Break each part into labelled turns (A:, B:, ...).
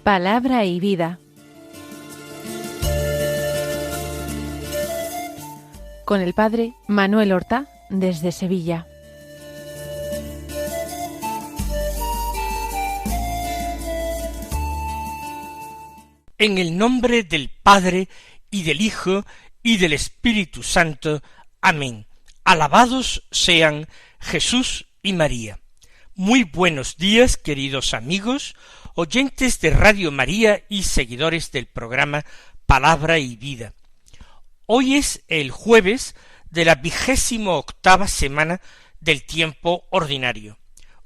A: Palabra y vida. Con el padre Manuel Horta, desde Sevilla.
B: En el nombre del Padre, y del Hijo, y del Espíritu Santo. Amén. Alabados sean Jesús y María. Muy buenos días, queridos amigos, oyentes de Radio María y seguidores del programa Palabra y Vida. Hoy es el jueves de la 28ª semana del tiempo ordinario,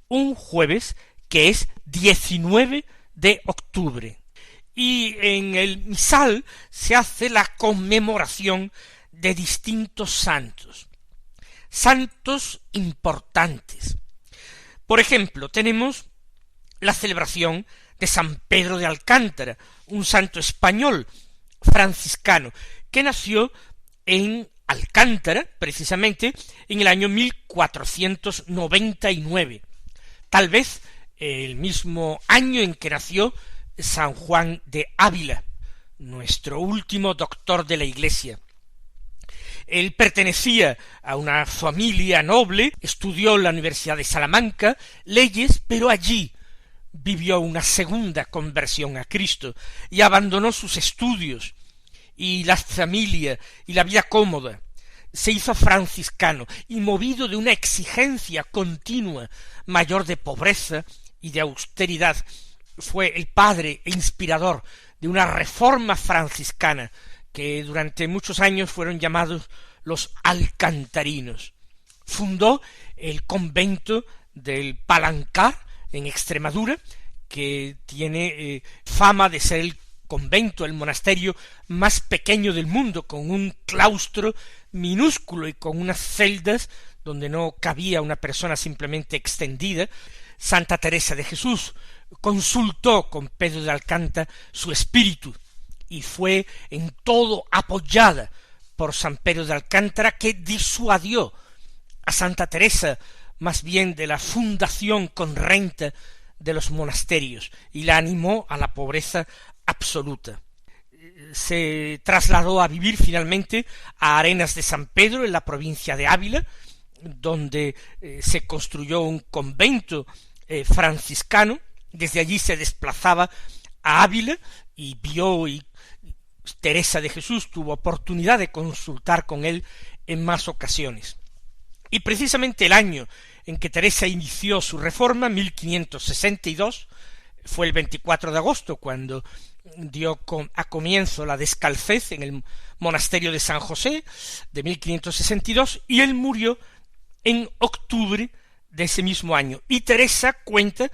B: un jueves que es 19 de octubre. Y en el misal se hace la conmemoración de distintos santos importantes. Por ejemplo, tenemos la celebración de San Pedro de Alcántara, un santo español franciscano, que nació en Alcántara, precisamente, en el año 1499, tal vez el mismo año en que nació San Juan de Ávila, nuestro último doctor de la Iglesia. Él pertenecía a una familia noble, estudió en la Universidad de Salamanca leyes, pero allí vivió una segunda conversión a Cristo y abandonó sus estudios y la familia y la vida cómoda. Se hizo franciscano y, movido de una exigencia continua mayor de pobreza y de austeridad, fue el padre e inspirador de una reforma franciscana que durante muchos años fueron llamados los alcantarinos. Fundó el convento del Palancar en Extremadura, que tiene fama de ser el convento, el monasterio más pequeño del mundo, con un claustro minúsculo y con unas celdas donde no cabía una persona simplemente extendida. Santa Teresa de Jesús consultó con Pedro de Alcántara su espíritu y fue en todo apoyada por San Pedro de Alcántara, que disuadió a Santa Teresa más bien de la fundación con renta de los monasterios y la animó a la pobreza absoluta. Se trasladó a vivir finalmente a Arenas de San Pedro, en la provincia de Ávila, donde se construyó un convento franciscano. Desde allí se desplazaba a Ávila y vio, y Teresa de Jesús tuvo oportunidad de consultar con él en más ocasiones. Y precisamente el año en que Teresa inició su reforma, 1562, fue el 24 de agosto, cuando dio a comienzo la descalcez en el monasterio de San José, de 1562, y él murió en octubre de ese mismo año. Y Teresa cuenta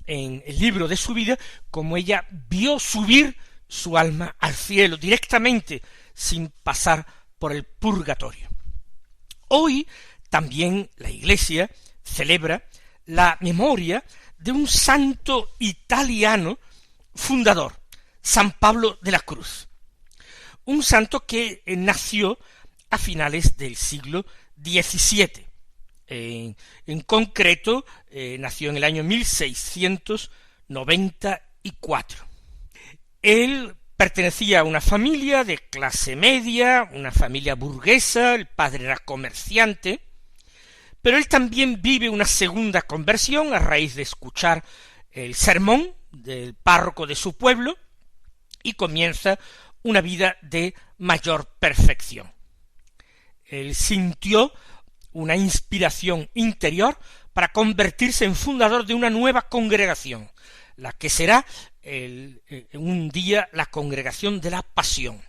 B: en el libro de su vida cómo ella vio subir su alma al cielo directamente, sin pasar por el purgatorio. Hoy también la Iglesia celebra la memoria de un santo italiano fundador, San Pablo de la Cruz, un santo que nació a finales del siglo XVII. En concreto, nació en el año 1694. Él pertenecía a una familia de clase media, una familia burguesa, el padre era comerciante, pero él también vive una segunda conversión a raíz de escuchar el sermón del párroco de su pueblo y comienza una vida de mayor perfección. Él sintió una inspiración interior para convertirse en fundador de una nueva congregación, la que será un día la Congregación de la Pasión,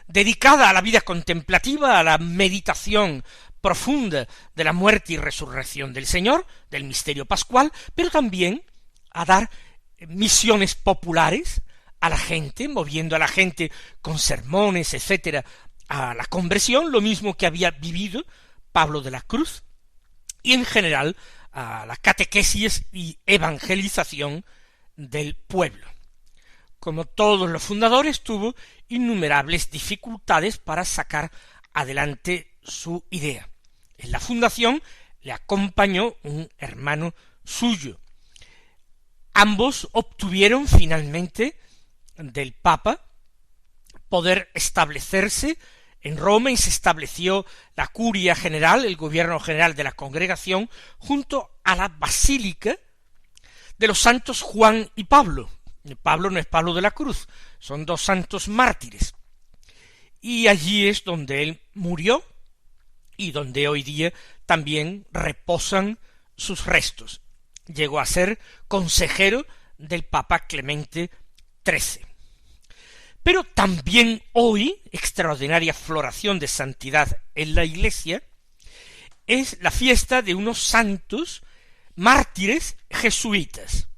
B: dedicada a la vida contemplativa, a la meditación profunda de la muerte y resurrección del Señor, del misterio pascual, pero también a dar misiones populares a la gente, moviendo a la gente con sermones, etcétera, a la conversión, lo mismo que había vivido Pablo de la Cruz, y en general a la catequesis y evangelización del pueblo. como todos los fundadores, tuvo innumerables dificultades para sacar adelante su idea. En la fundación le acompañó un hermano suyo. Ambos obtuvieron finalmente del Papa poder establecerse en Roma, y se estableció la curia general, el gobierno general de la congregación, junto a la basílica de los santos Juan y Pablo. Pablo no es Pablo de la Cruz, son dos santos mártires. Y allí es donde él murió y donde hoy día también reposan sus restos. Llegó a ser consejero del Papa Clemente XIII. Pero también hoy, extraordinaria floración de santidad en la Iglesia, es la fiesta de unos santos mártires jesuitas,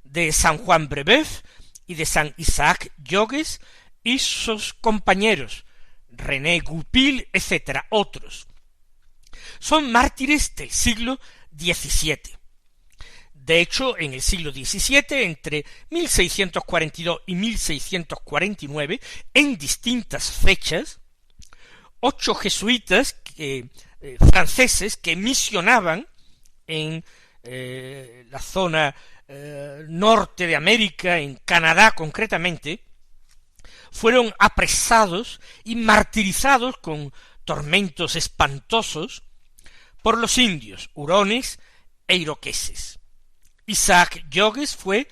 B: de San Juan Brebeuf y de San Isaac Jogues y sus compañeros, René Goupil, etc., otros. Son mártires del siglo XVII. De hecho, en el siglo XVII, entre 1642 y 1649, en distintas fechas, 8 jesuitas franceses que misionaban en la zona norte de América, en Canadá concretamente, fueron apresados y martirizados con tormentos espantosos por los indios, hurones e iroqueses. Isaac Jogues fue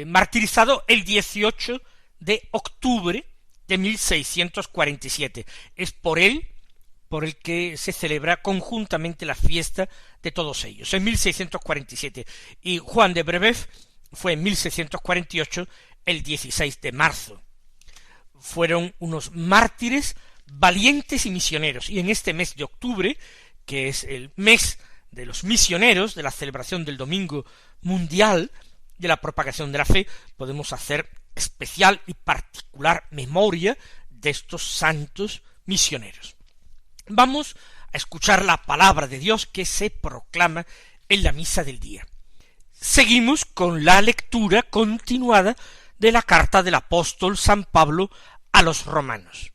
B: martirizado el 18 de octubre de 1647. Es por él por el que se celebra conjuntamente la fiesta de todos ellos, en 1647. Y Juan de Brebeuf fue en 1648, el 16 de marzo. Fueron unos mártires valientes y misioneros. Y en este mes de octubre, que es el mes de los misioneros, de la celebración del Domingo Mundial de la Propagación de la Fe, podemos hacer especial y particular memoria de estos santos misioneros. Vamos a escuchar la palabra de Dios que se proclama en la misa del día. Seguimos con la lectura continuada de la carta del apóstol San Pablo a los romanos.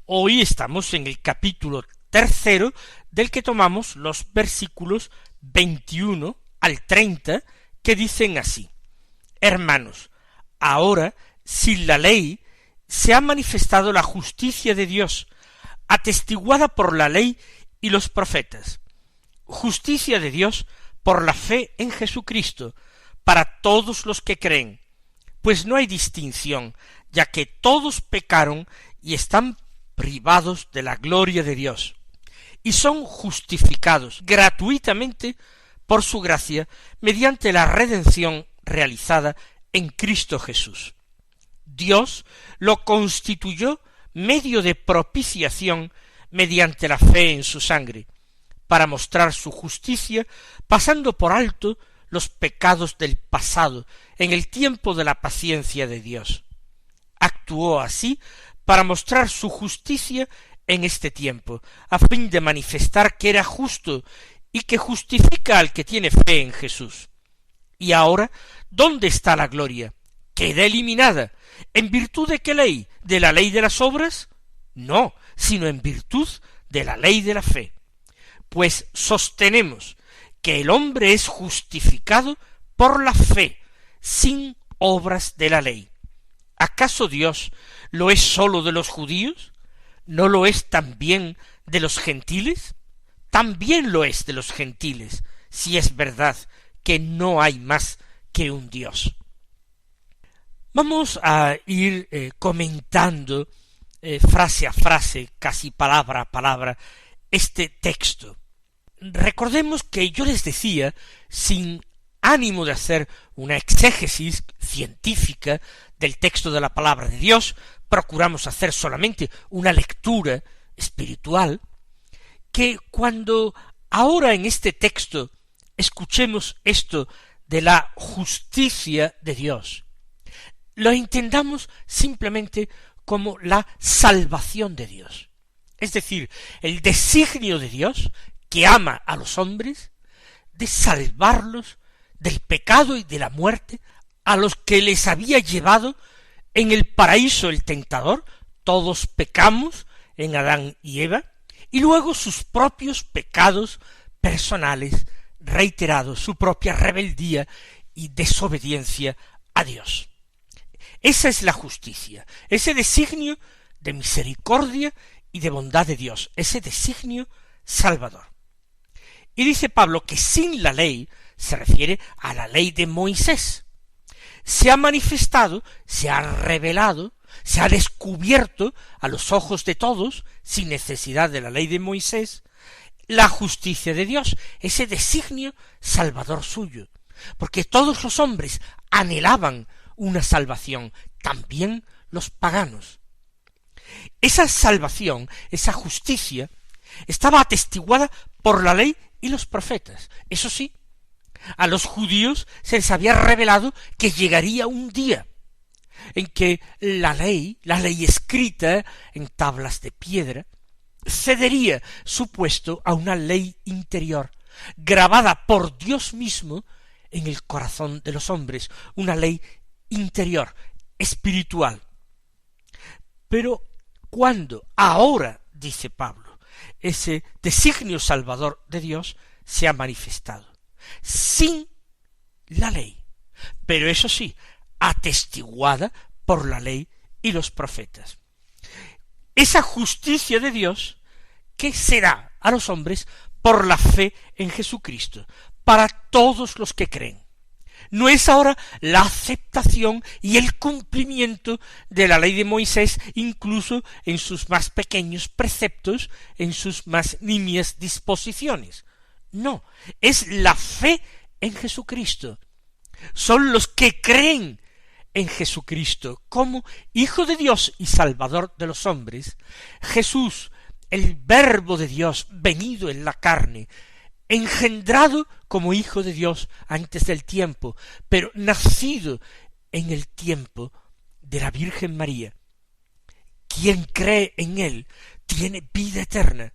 B: Hoy estamos en el capítulo 3, del que tomamos los versículos 21 al 30, que dicen así: Hermanos, ahora, sin la ley, se ha manifestado la justicia de Dios, atestiguada por la ley y los profetas, justicia de Dios por la fe en Jesucristo, para todos los que creen, pues no hay distinción, ya que todos pecaron y están privados de la gloria de Dios, y son justificados gratuitamente por su gracia mediante la redención realizada en Cristo Jesús. Dios lo constituyó medio de propiciación mediante la fe en su sangre, para mostrar su justicia, pasando por alto los pecados del pasado en el tiempo de la paciencia de Dios. Actuó así para mostrar su justicia en este tiempo, a fin de manifestar que era justo y que justifica al que tiene fe en Jesús. Y ahora, ¿dónde está la gloria? Queda eliminada. ¿En virtud de qué ley? ¿De la ley de las obras? No, sino en virtud de la ley de la fe. Pues sostenemos que el hombre es justificado por la fe, sin obras de la ley. ¿Acaso Dios lo es sólo de los judíos? ¿No lo es también de los gentiles? También lo es de los gentiles, si es verdad que no hay más que un Dios. Vamos a ir comentando frase a frase, casi palabra a palabra, este texto. Recordemos que yo les decía, sin ánimo de hacer una exégesis científica del texto de la palabra de Dios, procuramos hacer solamente una lectura espiritual, que cuando ahora en este texto escuchemos esto de la justicia de Dios, lo entendamos simplemente como la salvación de Dios. Es decir, el designio de Dios, que ama a los hombres, de salvarlos del pecado y de la muerte a los que les había llevado en el paraíso el tentador. Todos pecamos en Adán y Eva, y luego sus propios pecados personales reiterados, su propia rebeldía y desobediencia a Dios. Esa es la justicia, ese designio de misericordia y de bondad de Dios, ese designio salvador. Y dice Pablo que sin la ley, se refiere a la ley de Moisés, se ha manifestado, se ha revelado, se ha descubierto a los ojos de todos, sin necesidad de la ley de Moisés, la justicia de Dios, ese designio salvador suyo, porque todos los hombres anhelaban una salvación, también los paganos. Esa salvación, esa justicia, estaba atestiguada por la ley y los profetas. Eso sí, a los judíos se les había revelado que llegaría un día en que la ley escrita en tablas de piedra, cedería su puesto a una ley interior, grabada por Dios mismo en el corazón de los hombres, una ley interior, espiritual. Pero cuando ahora, dice Pablo, ese designio salvador de Dios se ha manifestado, sin la ley, pero eso sí, atestiguada por la ley y los profetas. Esa justicia de Dios que será a los hombres por la fe en Jesucristo, para todos los que creen. No es ahora la aceptación y el cumplimiento de la ley de Moisés, incluso en sus más pequeños preceptos, en sus más nimias disposiciones. No, es la fe en Jesucristo. Son los que creen en Jesucristo como Hijo de Dios y Salvador de los hombres. Jesús, el Verbo de Dios venido en la carne, engendrado como Hijo de Dios antes del tiempo, pero nacido en el tiempo de la Virgen María. Quien cree en él tiene vida eterna.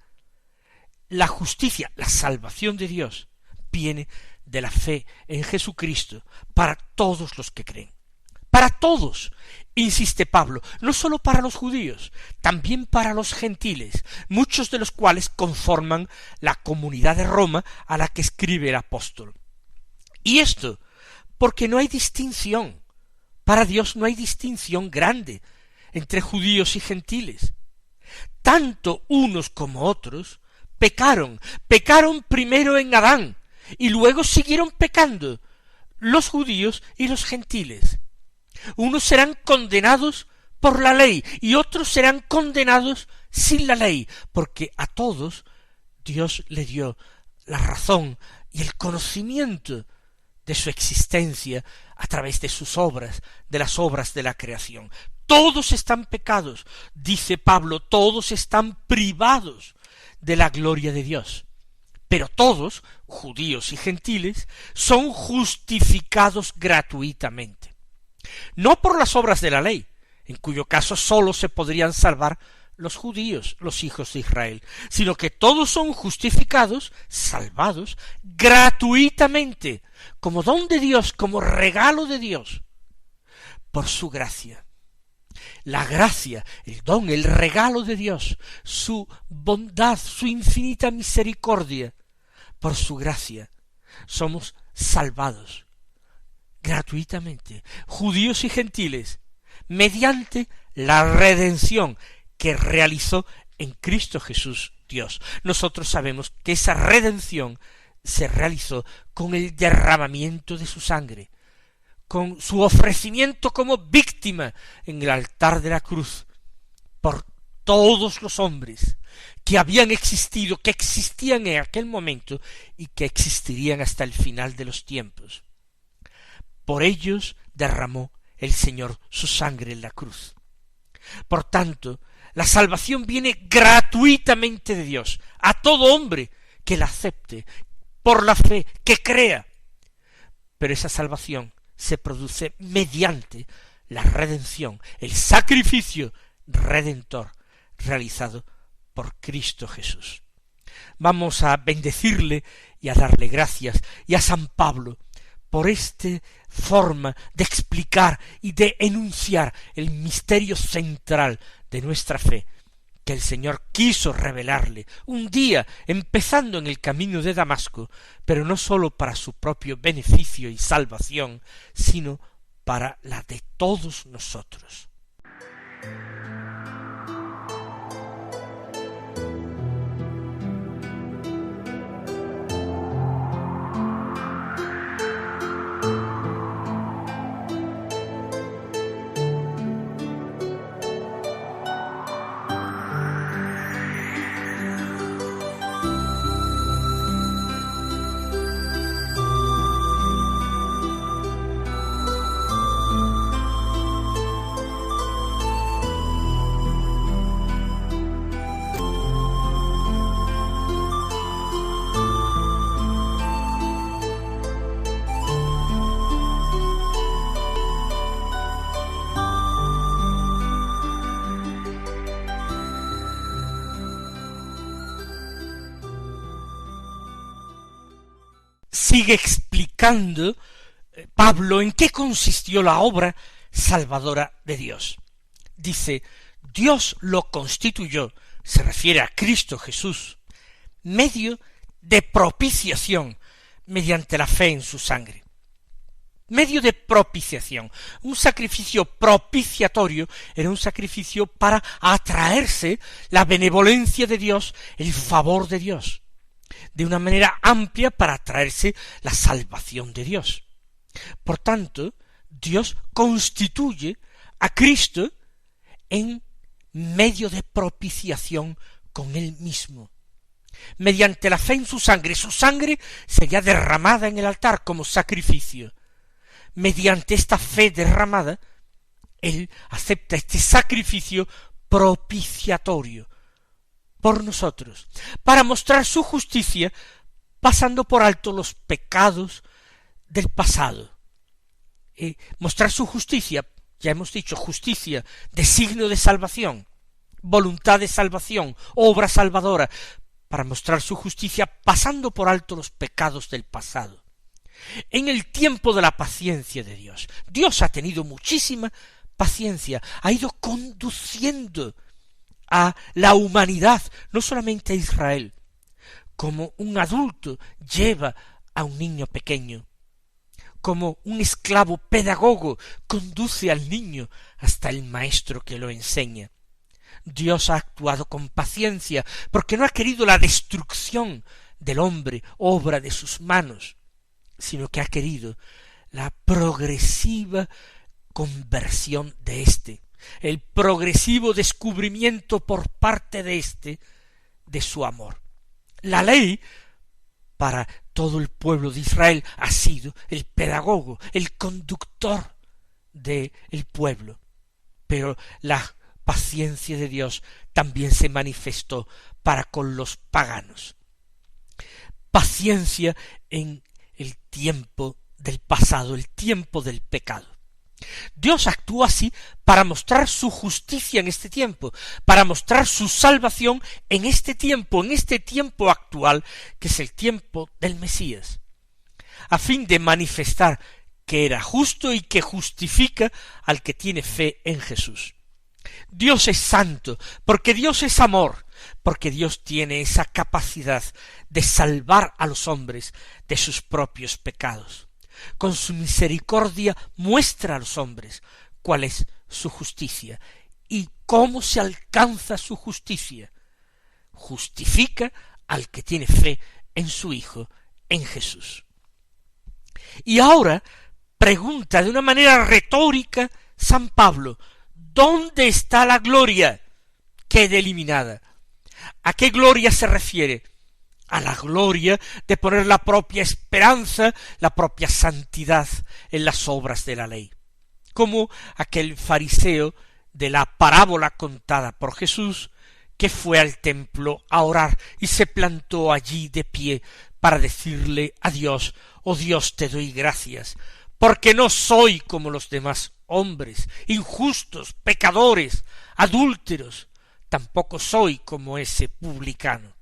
B: La justicia, la salvación de Dios, viene de la fe en Jesucristo para todos los que creen. Para todos, insiste Pablo, no sólo para los judíos, también para los gentiles, muchos de los cuales conforman la comunidad de Roma a la que escribe el apóstol. Y esto, porque no hay distinción, para Dios no hay distinción grande entre judíos y gentiles. Tanto unos como otros pecaron primero en Adán, y luego siguieron pecando, los judíos y los gentiles. Unos serán condenados por la ley y otros serán condenados sin la ley, porque a todos Dios le dio la razón y el conocimiento de su existencia a través de sus obras, de las obras de la creación. Todos están pecados, dice Pablo, todos están privados de la gloria de Dios. Pero todos, judíos y gentiles, son justificados gratuitamente. No por las obras de la ley, en cuyo caso sólo se podrían salvar los judíos, los hijos de Israel, sino que todos son justificados, salvados, gratuitamente, como don de Dios, como regalo de Dios, por su gracia. La gracia, el don, el regalo de Dios, su bondad, su infinita misericordia, por su gracia, somos salvados gratuitamente, judíos y gentiles, mediante la redención que realizó en Cristo Jesús Dios. Nosotros sabemos que esa redención se realizó con el derramamiento de su sangre, con su ofrecimiento como víctima en el altar de la cruz, por todos los hombres que habían existido, que existían en aquel momento y que existirían hasta el final de los tiempos. Por ellos derramó el Señor su sangre en la cruz. Por tanto, la salvación viene gratuitamente de Dios a todo hombre que la acepte por la fe, que crea. Pero esa salvación se produce mediante la redención, el sacrificio redentor realizado por Cristo Jesús. Vamos a bendecirle y a darle gracias, y a San Pablo por esta forma de explicar y de enunciar el misterio central de nuestra fe, que el Señor quiso revelarle un día, empezando en el camino de Damasco, pero no sólo para su propio beneficio y salvación, sino para la de todos nosotros. Sigue explicando Pablo en qué consistió la obra salvadora de Dios. Dice, Dios lo constituyó, se refiere a Cristo Jesús, medio de propiciación mediante la fe en su sangre. Medio de propiciación. Un sacrificio propiciatorio era un sacrificio para atraerse la benevolencia de Dios, el favor de Dios, de una manera amplia para atraerse la salvación de Dios. Por tanto, Dios constituye a Cristo en medio de propiciación con Él mismo. Mediante la fe en su sangre sería derramada en el altar como sacrificio. Mediante esta fe derramada, Él acepta este sacrificio propiciatorio por nosotros, para mostrar su justicia, pasando por alto los pecados del pasado. Mostrar su justicia, ya hemos dicho, justicia de signo de salvación, voluntad de salvación, obra salvadora, para mostrar su justicia pasando por alto los pecados del pasado. En el tiempo de la paciencia de Dios, Dios ha tenido muchísima paciencia, ha ido conduciendo a la humanidad, no solamente a Israel, como un adulto lleva a un niño pequeño, como un esclavo pedagogo conduce al niño hasta el maestro que lo enseña. Dios ha actuado con paciencia, porque no ha querido la destrucción del hombre, obra de sus manos, sino que ha querido la progresiva conversión de éste, el progresivo descubrimiento por parte de éste de su amor. La ley para todo el pueblo de Israel ha sido el pedagogo, el conductor del pueblo, pero la paciencia de Dios también se manifestó para con los paganos. Paciencia en el tiempo del pasado, el tiempo del pecado. Dios actúa así para mostrar su justicia en este tiempo, para mostrar su salvación en este tiempo actual, que es el tiempo del Mesías, a fin de manifestar que era justo y que justifica al que tiene fe en Jesús. Dios es santo, porque Dios es amor, porque Dios tiene esa capacidad de salvar a los hombres de sus propios pecados. Con su misericordia muestra a los hombres cuál es su justicia y cómo se alcanza su justicia. Justifica al que tiene fe en su Hijo, en Jesús. Y ahora pregunta de una manera retórica San Pablo, ¿dónde está la gloria? Queda eliminada. ¿A qué gloria se refiere? A la gloria de poner la propia esperanza, la propia santidad en las obras de la ley. Como aquel fariseo de la parábola contada por Jesús, que fue al templo a orar y se plantó allí de pie para decirle a Dios, oh Dios, te doy gracias, porque no soy como los demás hombres, injustos, pecadores, adúlteros, tampoco soy como ese publicano.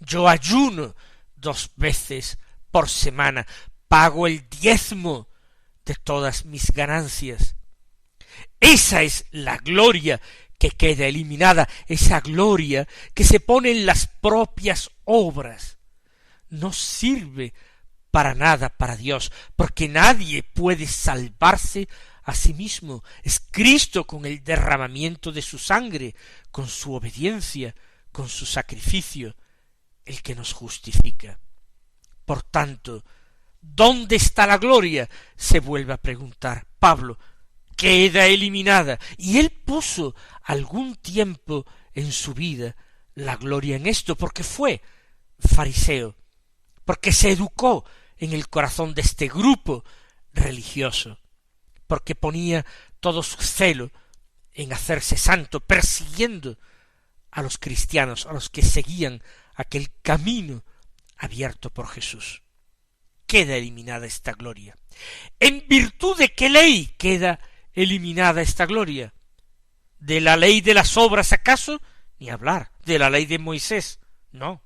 B: Yo ayuno 2 veces por semana pago el diezmo de todas mis ganancias. Esa es la gloria que queda eliminada, esa gloria que se pone en las propias obras. No sirve para nada para Dios, porque nadie puede salvarse a sí mismo. Es Cristo, con el derramamiento de su sangre, con su obediencia, con su sacrificio, el que nos justifica. Por tanto, ¿dónde está la gloria?, se vuelve a preguntar Pablo. Queda eliminada. Y él puso algún tiempo en su vida la gloria en esto, porque fue fariseo, porque se educó en el corazón de este grupo religioso, porque ponía todo su celo en hacerse santo, persiguiendo a los cristianos, a los que seguían aquel camino abierto por Jesús. Queda eliminada esta gloria. ¿En virtud de qué ley queda eliminada esta gloria? ¿De la ley de las obras acaso? Ni hablar. ¿De la ley de Moisés? No.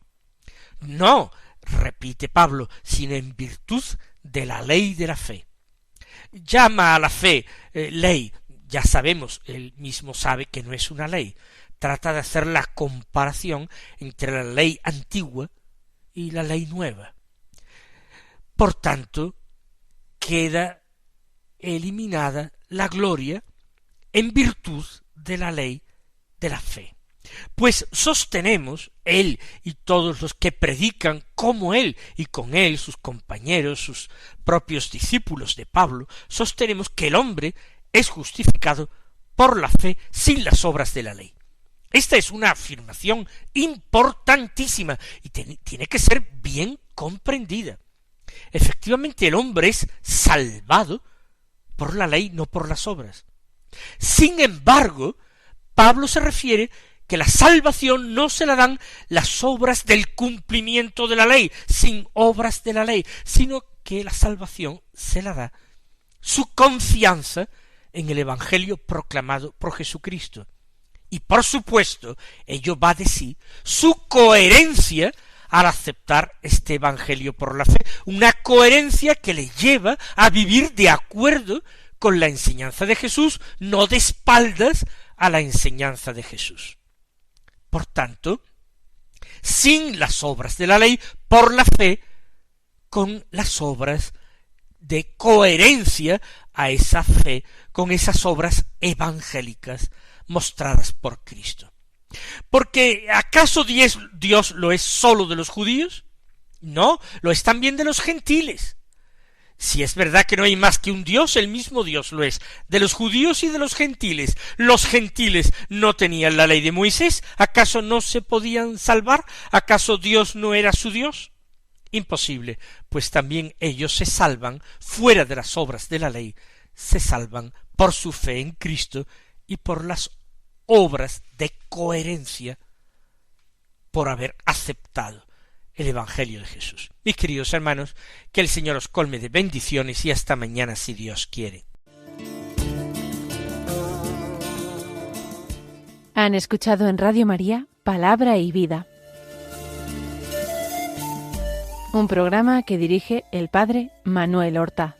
B: No, repite Pablo, sino en virtud de la ley de la fe. Llama a la fe ley. Ya sabemos, él mismo sabe que no es una ley. Trata de hacer la comparación entre la ley antigua y la ley nueva. Por tanto, queda eliminada la gloria en virtud de la ley de la fe. Pues sostenemos, él y todos los que predican como él y con él sus compañeros, sus propios discípulos de Pablo, sostenemos que el hombre es justificado por la fe sin las obras de la ley. Esta es una afirmación importantísima y tiene que ser bien comprendida. Efectivamente, el hombre es salvado por la ley, no por las obras. Sin embargo, Pablo se refiere que la salvación no se la dan las obras del cumplimiento de la ley, sin obras de la ley, sino que la salvación se la da su confianza en el Evangelio proclamado por Jesucristo. Y por supuesto, ello va de sí su coherencia al aceptar este Evangelio por la fe, una coherencia que le lleva a vivir de acuerdo con la enseñanza de Jesús, no de espaldas a la enseñanza de Jesús. Por tanto, sin las obras de la ley, por la fe, con las obras de coherencia a esa fe, con esas obras evangélicas mostradas por Cristo. Porque ¿acaso Dios lo es sólo de los judíos? No, lo es también de los gentiles. Si es verdad que no hay más que un Dios, el mismo Dios lo es de los judíos y de los gentiles. ¿Los gentiles no tenían la ley de Moisés? ¿Acaso no se podían salvar? ¿Acaso Dios no era su Dios? Imposible, pues también ellos se salvan fuera de las obras de la ley, se salvan por su fe en Cristo y por las obras de coherencia por haber aceptado el Evangelio de Jesús. Mis queridos hermanos, que el Señor os colme de bendiciones y hasta mañana si Dios quiere.
A: Han escuchado en Radio María Palabra y Vida, un programa que dirige el Padre Manuel Horta.